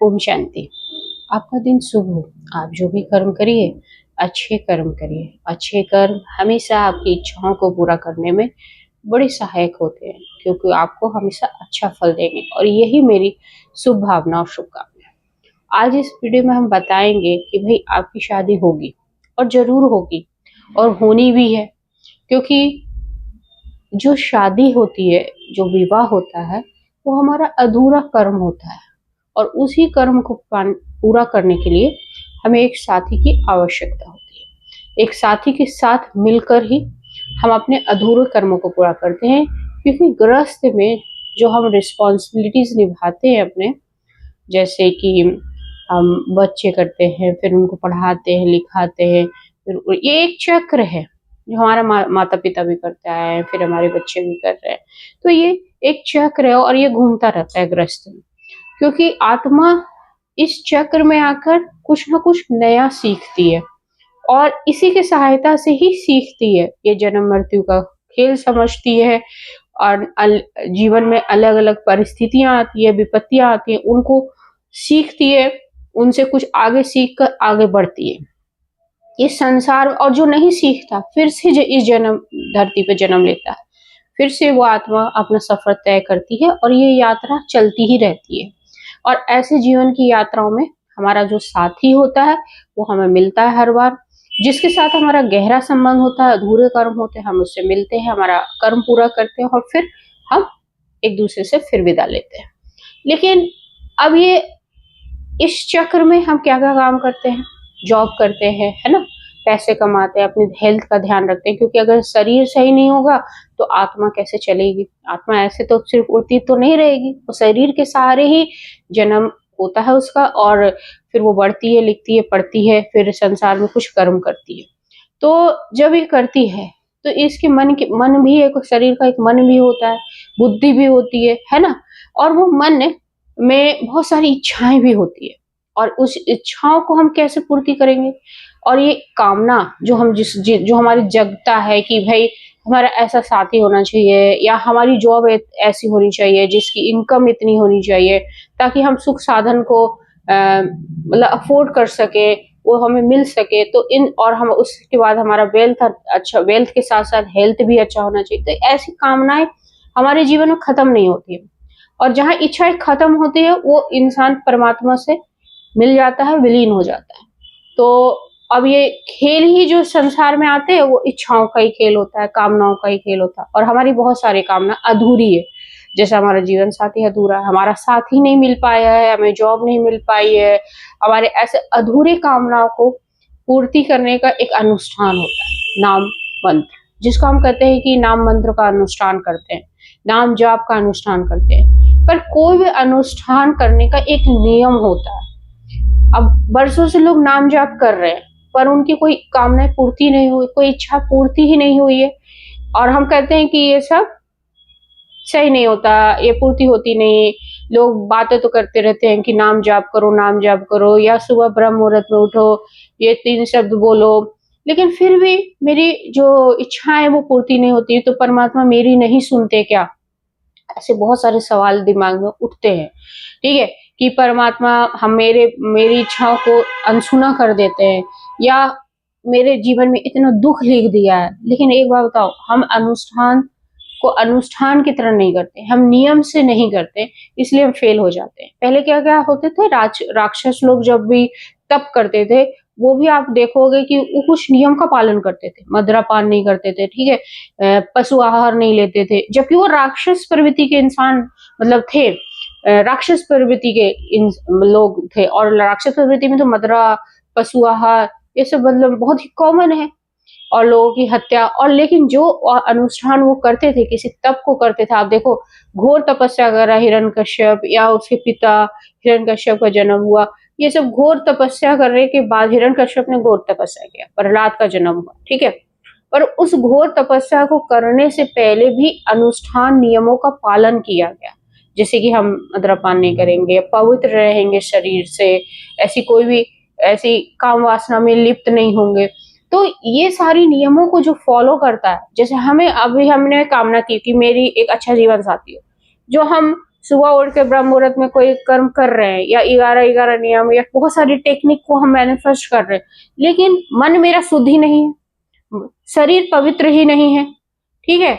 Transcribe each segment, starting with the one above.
ओम शांति। आपका दिन शुभ हो। आप जो भी कर्म करिए, अच्छे कर्म करिए। अच्छे कर्म हमेशा आपकी इच्छाओं को पूरा करने में बड़े सहायक होते हैं, क्योंकि आपको हमेशा अच्छा फल देंगे, और यही मेरी शुभ भावना और शुभकामना। आज इस वीडियो में हम बताएंगे कि भाई आपकी शादी होगी, और जरूर होगी, और होनी भी है, क्योंकि जो शादी होती है, जो विवाह होता है, वो हमारा अधूरा कर्म होता है, और उसी कर्म को पूरा करने के लिए हमें एक साथी की आवश्यकता होती है। एक साथी के साथ मिलकर ही हम अपने अधूरे कर्मों को पूरा करते हैं, क्योंकि गृहस्थ में जो हम रिस्पॉन्सिबिलिटीज निभाते हैं अपने, जैसे कि हम बच्चे करते हैं, फिर उनको पढ़ाते हैं, लिखाते हैं, फिर ये एक चक्र है जो हमारा माता पिता भी करता है, फिर हमारे बच्चे भी कर रहे हैं। तो ये एक चक्र है, और ये घूमता रहता है गृहस्थ में, क्योंकि आत्मा इस चक्र में आकर कुछ ना कुछ नया सीखती है, और इसी की सहायता से ही सीखती है। ये जन्म मृत्यु का खेल समझती है, और जीवन में अलग अलग परिस्थितियां आती है, विपत्तियां आती है, उनको सीखती है, उनसे कुछ आगे सीख कर आगे बढ़ती है इस संसार। और जो नहीं सीखता, फिर से इस जन्म धरती पे जन्म लेता है, फिर से वो आत्मा अपना सफर तय करती है, और ये यात्रा चलती ही रहती है। और ऐसे जीवन की यात्राओं में हमारा जो साथी होता है वो हमें मिलता है हर बार, जिसके साथ हमारा गहरा संबंध होता है, अधूरे कर्म होते हैं, हम उससे मिलते हैं, हमारा कर्म पूरा करते हैं, और फिर हम एक दूसरे से फिर विदा लेते हैं। लेकिन अब ये इस चक्र में हम क्या क्या काम करते हैं, जॉब करते हैं, है ना, पैसे कमाते हैं, अपनी हेल्थ का ध्यान रखते हैं, क्योंकि अगर शरीर सही नहीं होगा तो आत्मा कैसे चलेगी। आत्मा ऐसे तो सिर्फ उड़ती तो नहीं रहेगी, वो शरीर के सहारे ही जन्म होता है उसका, और फिर वो बढ़ती है, लिखती है, पढ़ती है, फिर संसार में कुछ कर्म करती है। तो जब ये करती है तो इसके मन भी, एक शरीर का एक मन भी होता है, बुद्धि भी होती है ना, और वो मन में बहुत सारी इच्छाएं भी होती है, और उस इच्छाओं को हम कैसे पूर्ति करेंगे। और ये कामना जो जो हमारी जगता है कि भाई हमारा ऐसा साथी होना चाहिए, या हमारी जॉब ऐसी होनी चाहिए, जिसकी इनकम इतनी होनी चाहिए, ताकि हम सुख साधन को मतलब अफोर्ड कर सके, वो हमें मिल सके। तो और हम उसके बाद हमारा वेल्थ अच्छा, वेल्थ के साथ साथ हेल्थ भी अच्छा होना चाहिए। तो ऐसी कामनाएं हमारे जीवन में खत्म नहीं होती है, और जहां इच्छाएं खत्म होती है वो इंसान परमात्मा से मिल जाता है, विलीन हो जाता है। तो अब ये खेल ही जो संसार में आते हैं वो इच्छाओं का ही खेल होता है, कामनाओं का ही खेल होता है, और हमारी बहुत सारी कामना अधूरी है। जैसे हमारा जीवन साथी अधूरा है, हमारा साथी नहीं मिल पाया है, हमें जॉब नहीं मिल पाई है, हमारे ऐसे अधूरे कामनाओं को पूर्ति करने का एक अनुष्ठान होता है, नाम मंत्र, जिसको हम कहते हैं कि नाम मंत्र का अनुष्ठान करते हैं, नाम जाप का अनुष्ठान करते हैं। पर कोई भी अनुष्ठान करने का एक नियम होता है। अब बरसों से लोग नाम जाप कर रहे हैं, पर उनकी कोई कामनाएं पूर्ति नहीं हुई, कोई इच्छा पूर्ति ही नहीं हुई है, और हम कहते हैं कि ये सब सही नहीं होता, ये पूर्ति होती नहीं। लोग बातें तो करते रहते हैं कि नाम जाप करो, नाम जाप करो, या सुबह ब्रह्म मुहूर्त में उठो, ये 3 शब्द बोलो, लेकिन फिर भी मेरी जो इच्छाएं वो पूर्ति नहीं होती, तो परमात्मा मेरी नहीं सुनते क्या? ऐसे बहुत सारे सवाल दिमाग में उठते हैं, ठीक है, कि परमात्मा हम मेरी इच्छाओं को अनसुना कर देते हैं, या मेरे जीवन में इतना दुख लिख दिया है। लेकिन एक बात बताओ, हम अनुष्ठान को अनुष्ठान की तरह नहीं करते, हम नियम से नहीं करते, इसलिए हम फेल हो जाते हैं। पहले क्या क्या होते थे, राक्षस लोग जब भी तप करते थे, वो भी आप देखोगे कि वो कुछ नियम का पालन करते थे, मदिरा पान नहीं करते थे, ठीक है, पशु आहार नहीं लेते थे, जबकि वो राक्षस प्रवृत्ति के इंसान मतलब थे, राक्षस प्रवृत्ति के लोग थे, और राक्षस प्रवृत्ति में तो मदिरा, पशु आहार, ये सब मतलब बहुत ही कॉमन है, और लोगों की हत्या। और लेकिन जो अनुष्ठान वो करते थे, किसी तप को करते थे, आप देखो घोर तपस्या कर रहा हिरण्यकश्यप, या उसके पिता हिरण्यकश्यप का जन्म हुआ, ये सब घोर तपस्या करने के बाद हिरण्यकश्यप ने घोर तपस्या किया, प्रहलाद का जन्म हुआ, ठीक है। पर उस घोर तपस्या को करने से पहले भी अनुष्ठान नियमों का पालन किया गया, जैसे कि हम मद्यपान नहीं करेंगे, पवित्र रहेंगे शरीर से, ऐसी कोई भी ऐसी काम वासना में लिप्त नहीं होंगे। तो ये सारी नियमों को जो फॉलो करता है, जैसे हमें अभी हमने कामना की कि मेरी एक अच्छा जीवन साथी हो, जो हम सुबह उठ के ब्रह्म मुहूर्त में कोई कर्म कर रहे हैं या 11-11 नियम या बहुत सारी टेक्निक को हम मैनिफेस्ट कर रहे हैं, लेकिन मन मेरा शुद्ध ही नहीं है, शरीर पवित्र ही नहीं है, ठीक है।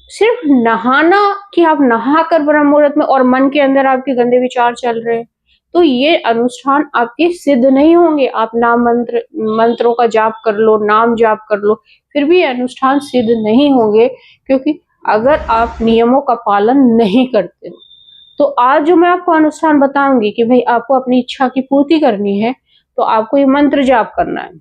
सिर्फ नहाना कि आप नहा कर ब्रह्म मुहूर्त में और मन के अंदर आपके गंदे विचार चल रहे हैं, तो ये अनुष्ठान आपके सिद्ध नहीं होंगे। आप मंत्रों का जाप कर लो, नाम जाप कर लो, फिर भी अनुष्ठान सिद्ध नहीं होंगे, क्योंकि अगर आप नियमों का पालन नहीं करते हो। तो आज जो मैं आपको अनुष्ठान बताऊंगी कि भाई आपको अपनी इच्छा की पूर्ति करनी है, तो आपको ये मंत्र जाप करना है,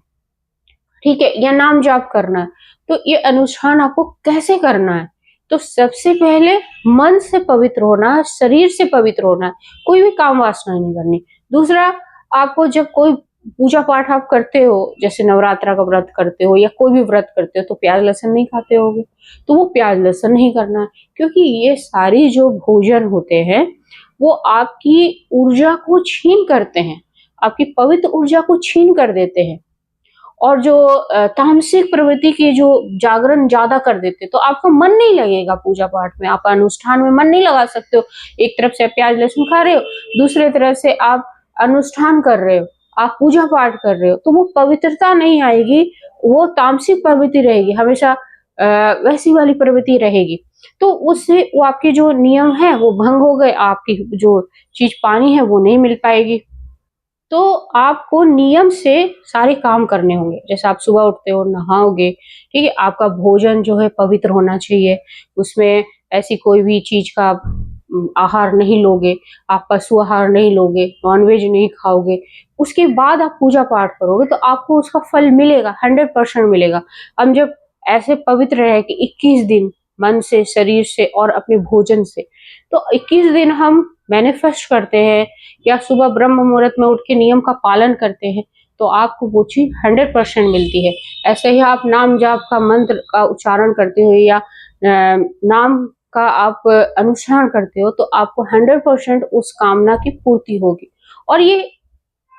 ठीक है, या नाम जाप करना है। तो ये अनुष्ठान आपको कैसे करना है? तो सबसे पहले मन से पवित्र होना है, शरीर से पवित्र होना है, कोई भी काम वासना नहीं करनी। दूसरा, आपको जब कोई पूजा पाठ आप करते हो, जैसे नवरात्रा का व्रत करते हो या कोई भी व्रत करते हो, तो प्याज लहसुन नहीं खाते होगे, तो वो प्याज लहसुन नहीं करना है, क्योंकि ये सारी जो भोजन होते हैं वो आपकी ऊर्जा को छीन करते हैं, आपकी पवित्र ऊर्जा को छीन कर देते हैं, और जो तामसिक प्रवृत्ति की जो जागरण ज्यादा कर देते, तो आपका मन नहीं लगेगा पूजा पाठ में, आप अनुष्ठान में मन नहीं लगा सकते हो। एक तरफ से प्याज लहसुन खा रहे हो, दूसरे तरफ से आप अनुष्ठान कर रहे हो, आप पूजा पाठ कर रहे हो, तो वो पवित्रता नहीं आएगी, वो तामसिक प्रवृत्ति रहेगी, हमेशा वैसी वाली प्रवृत्ति रहेगी। तो उससे वो आपके जो नियम है वो भंग हो गए, आपकी जो चीज पानी है वो नहीं मिल पाएगी। तो आपको नियम से सारे काम करने होंगे। जैसे आप सुबह उठते हो, नहाओगे, ठीक है, आपका भोजन जो है पवित्र होना चाहिए, उसमें ऐसी कोई भी चीज का आप आहार नहीं लोगे, आप पशु आहार नहीं लोगे, नॉनवेज नहीं खाओगे। उसके बाद आप पूजा पाठ करोगे तो आपको उसका फल मिलेगा, 100% मिलेगा। हम जब ऐसे पवित्र रहे कि 21 दिन मन से, शरीर से और अपने भोजन से, तो 21 दिन हम मैनिफेस्ट करते हैं या सुबह ब्रह्म मुहूर्त में उठ के नियम का पालन करते हैं, तो आपको वो चीज 100% मिलती है। ऐसे ही आप नाम जाप का मंत्र का उच्चारण करते हो या नाम का आप अनुसरण करते हो, तो आपको 100% उस कामना की पूर्ति होगी। और ये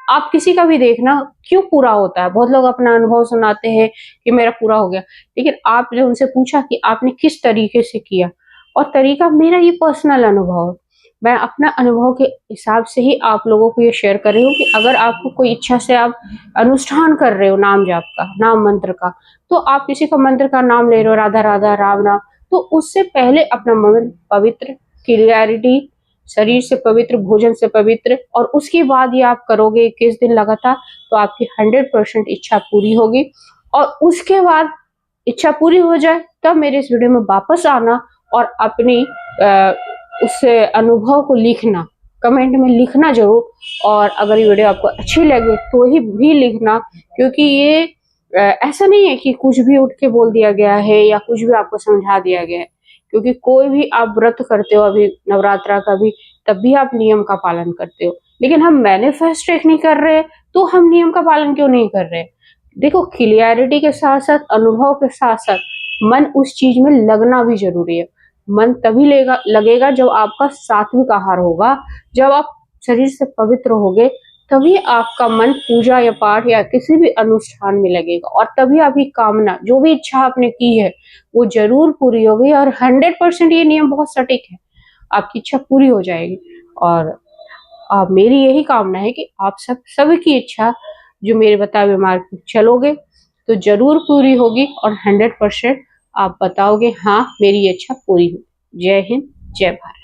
आप किसी का भी देखना क्यों पूरा होता है, बहुत लोग अपना अनुभव सुनाते हैं कि मेरा पूरा हो गया, लेकिन आपने उनसे पूछा कि आपने किस तरीके से किया, और तरीका मेरा ये पर्सनल अनुभव है, मैं अपना अनुभव के हिसाब से ही आप लोगों को ये शेयर कर रही हूँ कि अगर आपको कोई इच्छा से आप अनुष्ठान कर रहे हो नाम जाप का, नाम मंत्र का, तो आप किसी का मंत्र का नाम ले रहे हो, राधा राधा राम राम, तो उससे पहले अपना मन पवित्र, क्लियरिटी, शरीर से पवित्र, भोजन से पवित्र, और उसके बाद ये आप करोगे 21 दिन लगातार, तो आपकी 100% इच्छा पूरी होगी। और उसके बाद इच्छा पूरी हो जाए तब मेरे इस वीडियो में वापस आना और अपनी उस अनुभव को लिखना, कमेंट में लिखना जरूर। और अगर ये वीडियो आपको अच्छी लगे तो ही भी लिखना, क्योंकि ये ऐसा नहीं है कि कुछ भी उठ के बोल दिया गया है या कुछ भी आपको समझा दिया गया है, क्योंकि कोई भी आप व्रत करते हो, अभी नवरात्रा का भी, तब भी आप नियम का पालन करते हो, लेकिन हम मैनिफेस्ट नहीं कर रहे, तो हम नियम का पालन क्यों नहीं कर रहे? देखो, क्लियरिटी के साथ साथ, अनुभव के साथ साथ मन उस चीज में लगना भी जरूरी है। मन तभी लगेगा जब आपका सात्विक आहार होगा, जब आप शरीर से पवित्र होगे, तभी आपका मन पूजा या पाठ या किसी भी अनुष्ठान में लगेगा, और तभी आपकी कामना, जो भी इच्छा आपने की है, वो जरूर पूरी होगी। और 100% ये नियम बहुत सटीक है, आपकी इच्छा पूरी हो जाएगी। और मेरी यही कामना है कि आप सभी की इच्छा जो मेरे बताए हुए मार्ग पे चलोगे तो जरूर पूरी होगी, और 100% आप बताओगे हाँ मेरी इच्छा पूरी हुई। जय हिंद, जय भारत।